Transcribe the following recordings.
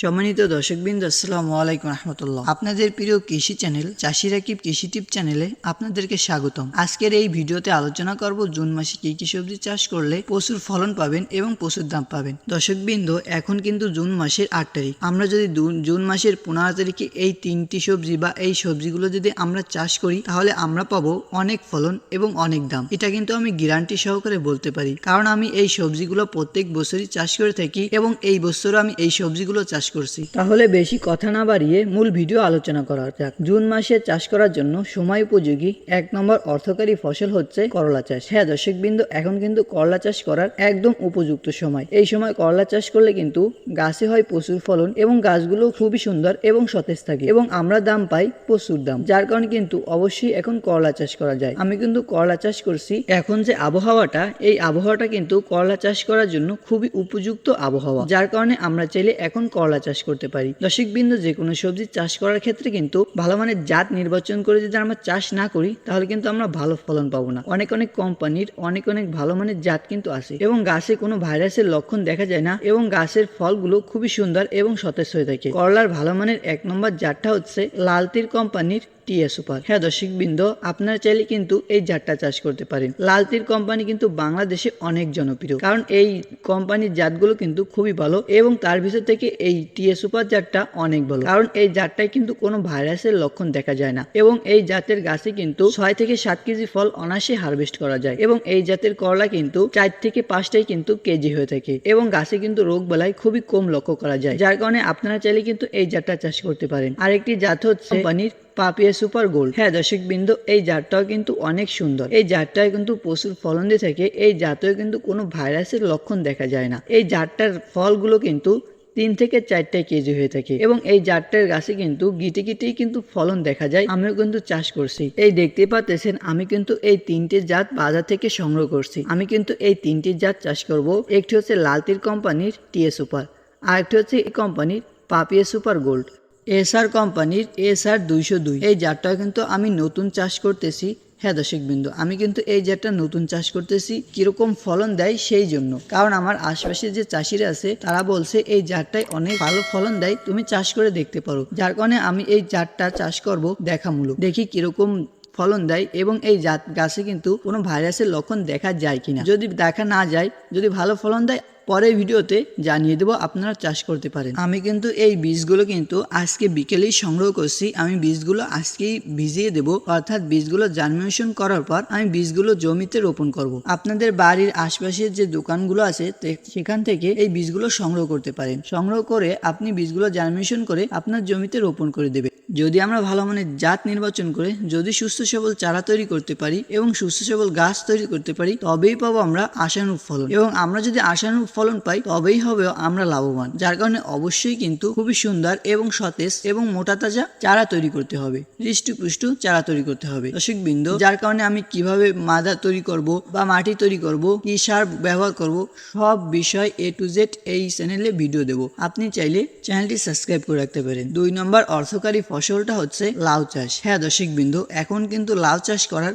সম্মানিত দর্শকবৃন্দ, আসসালামু আলাইকুম রহমতুল্লাহ। আপনাদের প্রিয় কৃষি চ্যানেল চাষি রাকিব কৃষি টিপ চ্যানেলে আপনাদেরকে স্বাগতম। আজকের এই ভিডিওতে আলোচনা করব জুন মাসে কি কি সবজি চাষ করলে প্রচুর ফলন পাবেন এবং প্রচুর দাম পাবেন। দর্শকবৃন্দ, এখন কিন্তু জুন মাসের 8 তারিখ। আমরা যদি জুন মাসের 15 তারিখে এই তিনটি সবজি বা এই সবজিগুলো যদি আমরা চাষ করি, তাহলে আমরা পাবো অনেক ফলন এবং অনেক দাম। এটা কিন্তু আমি গ্যারান্টি সহকারে বলতে পারি, কারণ আমি এই সবজিগুলো প্রত্যেক বছরই চাষ করে থাকি এবং এই বছরও আমি এই সবজিগুলো চাষ করছি। তাহলে বেশি কথা না বাড়িয়ে মূল ভিডিও আলোচনা করা যাক। জুন মাসে চাষ করার জন্য সময় উপযোগী 1 নম্বর অর্থকারী ফসল হচ্ছে করলা চাষ। হ্যাঁ দর্শকবৃন্দ, এখন কিন্তু করলা চাষ করার একদম উপযুক্ত সময়। এই সময় করলা চাষ করলে কিন্তু গাছে হয় প্রচুর ফলন এবং গাছগুলো খুবই সুন্দর এবং সতেজ থাকে এবং আমরা দাম পাই প্রচুর দাম, যার কারণে কিন্তু অবশ্যই এখন করলা চাষ করা যায়। আমি কিন্তু করলা চাষ করছি। এখন যে আবহাওয়াটা, এই আবহাওয়াটা কিন্তু করলা চাষ করার জন্য খুবই উপযুক্ত আবহাওয়া, যার কারণে আমরা চাইলে এখন করলা চাষ করতে পারি। দর্শকবৃন্দ, যে কোনো সবজি চাষ করার ক্ষেত্রে কিন্তু ভালো মানের জাত নির্বাচন করে যদি আমরা চাষ না করি, তাহলে কিন্তু আমরা ভালো ফলন পাবো না। অনেক কোম্পানির অনেক ভালো মানের জাত কিন্তু আছে এবং গাছে কোনো ভাইরাসের লক্ষণ দেখা যায় না এবং গাছের ফলগুলো খুবই সুন্দর এবং সতেজ হয়ে থাকে। করলার ভালো মানের 1 নম্বর জাতটা হচ্ছে লালতির কোম্পানির টিএ সুপার। হ্যাঁ দর্শকবৃন্দ, আপনারা চাইলে কিন্তু এই জাতটা চাষ করতে পারেন। লালতির কোম্পানি কিন্তু বাংলাদেশে অনেক জনপ্রিয়, কারণ এই কোম্পানির জাতগুলো কিন্তু খুবই ভালো এবং তার ভিতর থেকে এই টিএ সুপার জাতটা অনেক ভালো, কারণ এই জাতটায় কিন্তু কোনো ভাইরাসের লক্ষণ দেখা যায় না এবং এই জাতের গাছে কিন্তু 6 থেকে 7 কেজি ফল অনায়াসে হারভেস্ট করা যায় এবং এই জাতের করলা কিন্তু 4 থেকে 5টাই কিন্তু কেজি হয়ে থাকে এবং গাছে কিন্তু রোগ বালাই খুবই কম লক্ষ্য করা যায়, যার কারণে আপনারা চাইলে কিন্তু এই জাতটা চাষ করতে পারেন। আরেকটি জাত হচ্ছে কোম্পানির পাপিয়া সুপার গোল্ড। হ্যাঁ দর্শকবৃন্দ, এই জাতটাও কিন্তু অনেক সুন্দর। এই জাতটায় কিন্তু প্রচুর ফলন দিয়ে থাকে। এই জাতেও কিন্তু কোনো ভাইরাসের লক্ষণ দেখা যায় না। এই জাতটার ফলগুলো কিন্তু 3 থেকে 4টা কেজি হয়ে থাকে এবং এই জাতটার গাছে কিন্তু গিটেই কিন্তু ফলন দেখা যায়। আমিও কিন্তু চাষ করছি। এই দেখতে পাচ্ছেন, আমি কিন্তু এই 3টে জাত বাজার থেকে সংগ্রহ করছি। আমি কিন্তু এই 3টি জাত চাষ করব। একটি হচ্ছে লালতির কোম্পানির টিএ সুপার, আরেকটি হচ্ছে এই কোম্পানির পাপিয়া সুপার গোল্ড, এসআর কোম্পানির এসআর 202। এই জাতটাও কিন্তু আমি নতুন চাষ করতেছি। হ্যাঁ দর্শকবৃন্দ, আমি কিন্তু এই জাতটা নতুন চাষ করতেছি। কিরকম ফলন দেয় সেই জন্য, কারণ আমার আশেপাশে যে চাষিরা আছে তারা বলছে এই জাতটাই অনেক ভালো ফলন দেয়, তুমি চাষ করে দেখতে পারো। যার কারণে আমি এই জাতটা চাষ করব দেখামূলক, দেখি কিরকম ফলন দেয় এবং এই জাত গাছে কিন্তু কোনো ভাইরাসের লক্ষণ দেখা যায় কিনা। যদি দেখা না যায়, যদি ভালো ফলন দেয়, পরের ভিডিওতে জানিয়ে দেবো, আপনারা চাষ করতে পারেন। আমি কিন্তু এই বীজগুলো কিন্তু আজকে বিকেলেই সংগ্রহ করছি। আমি বীজগুলো আজকেই ভিজিয়ে দেব, অর্থাৎ বীজগুলো জার্মিনেশন করার পর আমি বীজগুলো জমিতে রোপণ করব। আপনাদের বাড়ির আশপাশের যে দোকানগুলো আছে সেখান থেকে এই বীজগুলো সংগ্রহ করতে পারেন। সংগ্রহ করে আপনি বীজগুলো জার্মিনেশন করে আপনার জমিতে রোপণ করে দেবেন। যদি আমরা ভালো মানের জাত নির্বাচন করে যদি সুস্থ সবল চারা তৈরি করতে পারি এবং সুস্থ সবল গাছ তৈরি করতে পারি, তবেই পাবো আমরা আশানুরূপ ফলন এবং আমরা যদি আশানুরূপ ফলন পাই, তবেই হবে আমরা লাভবান। যার কারণে অবশ্যই কিন্তু খুবই সুন্দর এবং সতেজ এবং মোটা তাজা চারা তৈরি করতে হবে, হৃষ্টপুষ্ট চারা তৈরি করতে হবে। দর্শকবৃন্দ, যার কারণে আমি কিভাবে মাদা তৈরি করব বা মাটি তৈরি করব, কি সার ব্যবহার করব, সব বিষয় A to Z এই চ্যানেলে ভিডিও দেব। আপনি চাইলে চ্যানেলটি সাবস্ক্রাইব করে রাখতে পারেন। 2 নম্বর অর্থকারী ফসলটা হচ্ছে লাউ চাষ। হ্যাঁ দর্শকবৃন্দ, এখন কিন্তু লাউ চাষ করার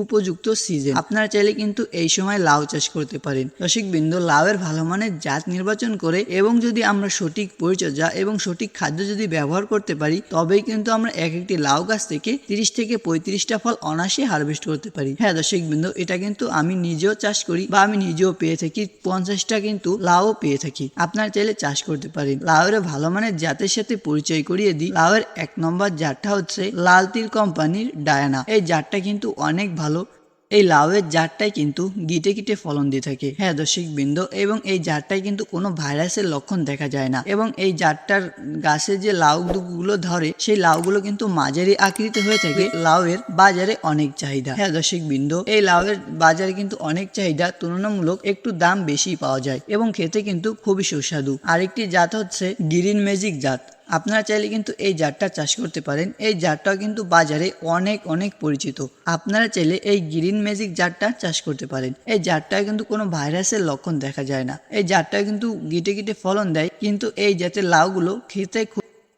উপযুক্ত সিজন। আপনারা চাইলে কিন্তু এই সময় লাউ চাষ করতে পারেন। দর্শকবৃন্দ, লাউয়ের ভালো মানের জাত নির্বাচন করে এবং যদি আমরা সঠিক পরিচর্যা এবং সঠিক খাদ্য যদি ব্যবহার করতে পারি, তবেই কিন্তু আমরা একটি লাউ গাছ থেকে 30 থেকে 35টা ফল অনায়াসে হারভেস্ট করতে পারি। হ্যাঁ দর্শকবৃন্দ, এটা কিন্তু আমি নিজেও চাষ করি বা আমি নিজেও পেয়ে থাকি। 50টা কিন্তু লাউ পেয়ে থাকি। আপনারা চাইলে চাষ করতে পারেন। লাউয়ের ভালো মানের জাতের সাথে পরিচয় করিয়ে দিই। লাউয়ের 1 নম্বর জাতটা হচ্ছে লালতির কোম্পানির ডায়ানা। এই জাতটা কিন্তু অনেক ভালো। এই লাউয়ের জাতটাই কিন্তু গিটে ফলন দিয়ে থাকে। হ্যাঁ দর্শকবৃন্দ, এবং এই জাতটাই কিন্তু কোনো ভাইরাসের লক্ষণ দেখা যায় না এবং এই জাতটার গাছে যে লাউগুলো ধরে সেই লাউগুলো কিন্তু মাঝারি আকৃতি হয়ে থাকে। লাউয়ের বাজারে অনেক চাহিদা। হ্যাঁ দর্শকবৃন্দ, এই লাউয়ের বাজারে কিন্তু অনেক চাহিদা, তুলনামূলক একটু দাম বেশি পাওয়া যায় এবং খেতে কিন্তু খুবই সুস্বাদু। আরেকটি জাত হচ্ছে গ্রিন ম্যাজিক জাত। আপনারা চাইলে কিন্তু এই জাতটা চাষ করতে পারেন। এই জাতটাও কিন্তু বাজারে অনেক পরিচিত। আপনারা চাইলে এই গ্রিন ম্যাজিক জাতটা চাষ করতে পারেন। এই জাতটায় কিন্তু কোনো ভাইরাসের লক্ষণ দেখা যায় না। এই জাতটা কিন্তু গিটে ফলন দেয়, কিন্তু এই জাতের লাউগুলো খেতে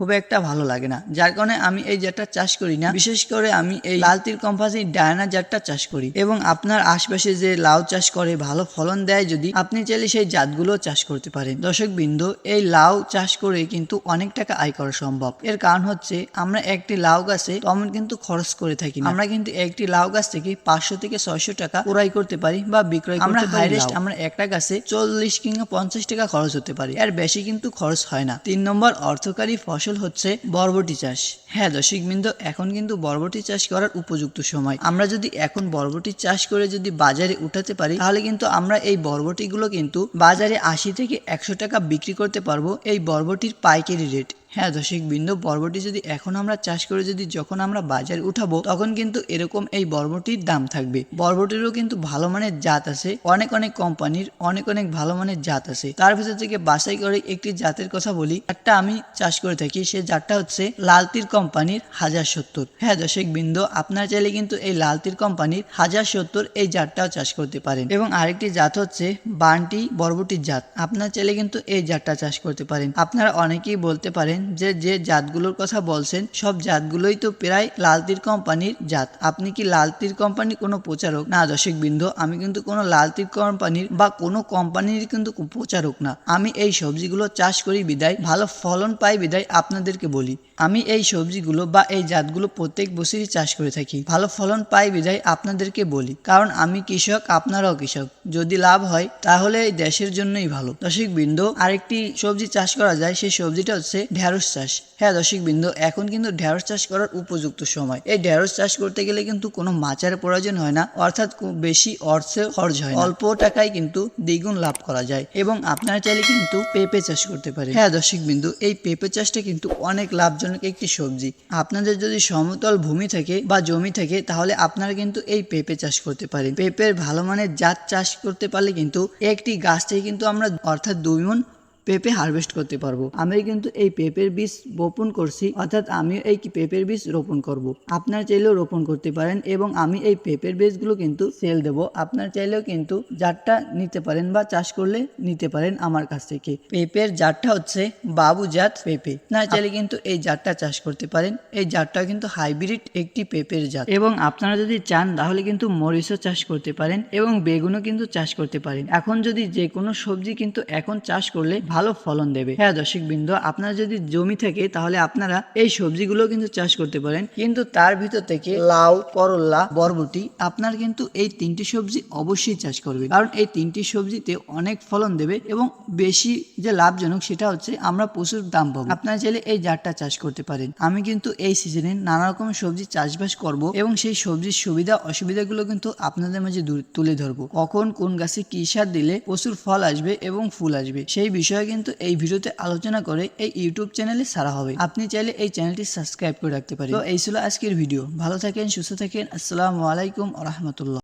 খুব একটা ভালো লাগে না, যার কারণে আমি এই জাতটা চাষ করি না। বিশেষ করে আমি এই লাল তীর কোম্পানির ডায়না জাতটা চাষ করি। এবং আপনার আশপাশে যে লাউ চাষ করে ভালো ফলন দেয়, যদি আপনি চাইলে সেই জাতগুলো চাষ করতে পারেন। দর্শকবৃন্দ, এই লাউ চাষ করে কিন্তু অনেক টাকা আয় করা সম্ভব। এর কারণ হচ্ছে আমরা একটি লাউ গাছে তেমন কিন্তু খরচ করে থাকি না। আমরা কিন্তু একটি লাউ গাছ থেকে 500 থেকে 600 টাকা ক্রয় করতে পারি বা বিক্রয় করতে পারি। হাইয়েস্ট আমরা একটা গাছে 40 কিংবা 50 টাকা খরচ হতে পারে, এর বেশি কিন্তু খরচ হয় না। 3 নম্বর অর্থকারী ফসল হচ্ছে বরবটি চাষ। হ্যাঁ দর্শকবৃন্দ, এখন কিন্তু বরবটি চাষ করার উপযুক্ত সময়। আমরা যদি এখন বরবটি চাষ করে যদি বাজারে উঠাতে পারি, তাহলে কিন্তু আমরা এই বরবটিগুলো কিন্তু বাজারে 80 থেকে 100 টাকা বিক্রি করতে পারবো এই বরবটির পাইকারি রেট। হ্যাঁ দর্শকবৃন্দ, বরবটি যদি এখন আমরা চাষ করে যদি যখন আমরা বাজারে উঠাবো, তখন কিন্তু এরকম এই বরবটির দাম থাকবে। বরবটিরও কিন্তু ভালো মানের জাত আছে, অনেক কোম্পানির অনেক ভালো মানের জাত আছে। তার ভিতর থেকে বাছাই করে একটি জাতের কথা বলি, একটা আমি চাষ করে থাকি। সে জাতটা হচ্ছে লাল তীর কোম্পানির 1070। হ্যাঁ দর্শকবৃন্দ, আপনারা চাইলে কিন্তু এই লাল তীর কোম্পানির 1070 এই জাতটাও চাষ করতে পারেন। এবং আরেকটি জাত হচ্ছে বান্টি বরবটির জাত। আপনারা চাইলে কিন্তু এই জাতটা চাষ করতে পারেন। আপনারা অনেকেই বলতে পারেন যে জাতগুলোর কথা বলছেন সব জাতগুলোই তো প্রায় লাল তীর কোম্পানির জাত। আপনি কি লাল তীর কোম্পানির কোনো প্রচারক? না দর্শকবৃন্দ, আমি কিন্তু কোনো লাল তীর কোম্পানির বা কোনো কোম্পানির কিন্তু প্রচারক না। আমি এই সবজিগুলো চাষ করি বিদায়, ভালো ফলন পাই বিদায় আপনাদেরকে বলি। আমি এই সবজিগুলো বা এই জাতগুলো প্রত্যেক বছরই চাষ করে থাকি, ভালো ফলন পাই বিদায় আপনাদেরকে বলি। কারণ আমি কৃষক, আপনারাও কৃষক, যদি লাভ হয় তাহলে এই দেশের জন্যই ভালো। দর্শকবৃন্দ, আরেকটি সবজি চাষ করা যায়, সেই সবজিটা হচ্ছে ঢেঁড়স চাষ। হ্যাঁ দর্শকবৃন্দ, এখন কিন্তু ঢেঁড়স চাষ করার উপযুক্ত সময়। এই ঢেঁড়স চাষ করতে গেলে কিন্তু কোনো মাচার প্রয়োজন হয় না, অর্থাৎ বেশি অর্থে খরচ হয় না, অল্প টাকায় কিন্তু দ্বিগুণ লাভ করা যায়। এবং আপনারা চাইলে কিন্তু পেঁপে চাষ করতে পারেন। হ্যাঁ দর্শকবৃন্দ, এই পেঁপে চাষটা কিন্তু অনেক লাভজনক একটি সবজি। আপনাদের যদি সমতল ভূমি থাকে বা জমি থাকে, তাহলে আপনারা কিন্তু এই পেঁপে চাষ করতে পারেন। পেঁপের ভালো মানের জাত চাষ করতে পারলে কিন্তু একটি গাছ থেকে কিন্তু আমরা অর্থাৎ 2 মণ পেঁপে হারভেস্ট করতে পারবো। আমি কিন্তু এই পেঁপের বীজ বপন করছি, অর্থাৎ আমি এই পেঁপের বীজ রোপণ করব। আপনারা চাইলেও রোপণ করতে পারেন এবং আমি এই পেঁপের বীজগুলো কিন্তু সেল দেব। আপনারা চাইলেও কিন্তু জাতটা নিতে পারেন বা চাষ করলে নিতে পারেন আমার কাছ থেকে। পেঁপের জাতটা হচ্ছে বাবু জাত পেঁপে। আপনারা চাইলে কিন্তু এই জাতটা চাষ করতে পারেন। এই জাতটা কিন্তু হাইব্রিড একটি পেঁপের জাত। এবং আপনারা যদি চান তাহলে কিন্তু মরিচও চাষ করতে পারেন এবং বেগুনও কিন্তু চাষ করতে পারেন। এখন যদি যে কোনো সবজি কিন্তু এখন চাষ করলে ভালো ফলন দেবে। হ্যাঁ দর্শকবৃন্দ, আপনার যদি জমি থাকে তাহলে আপনারা এই সবজিগুলো কিন্তু চাষ করতে পারেন। কিন্তু তার ভিতর থেকে লাউ, করলা, বরবটি, আপনার কিন্তু এই 3টি সবজি অবশ্যই চাষ করবে, কারণ এই 3টি সবজিতে অনেক ফলন দেবে এবং বেশি যে লাভজনক সেটা হচ্ছে আমরা প্রচুর দাম পাবো। আপনারা চাইলে এই জাতটা চাষ করতে পারেন। আমি কিন্তু এই সিজনে নানা রকম সবজি চাষবাস করব এবং সেই সবজির সুবিধা অসুবিধাগুলো কিন্তু আপনাদের মাঝে তুলে ধরবো। কখন কোন গাছে কি সার দিলে প্রচুর ফল আসবে এবং ফুল আসবে, সেই বিষয়ে কিন্তু এই ভিডিওতে আলোচনা করে এই ইউটিউব চ্যানেলে ছাড়া হবে। আপনি চাইলে এই চ্যানেলটি সাবস্ক্রাইব করে রাখতে পারেন। তো এই ছিল আজকের ভিডিও। ভালো থাকেন, সুস্থ থাকেন। আসসালামু আলাইকুম ওয়া রাহমাতুল্লাহ।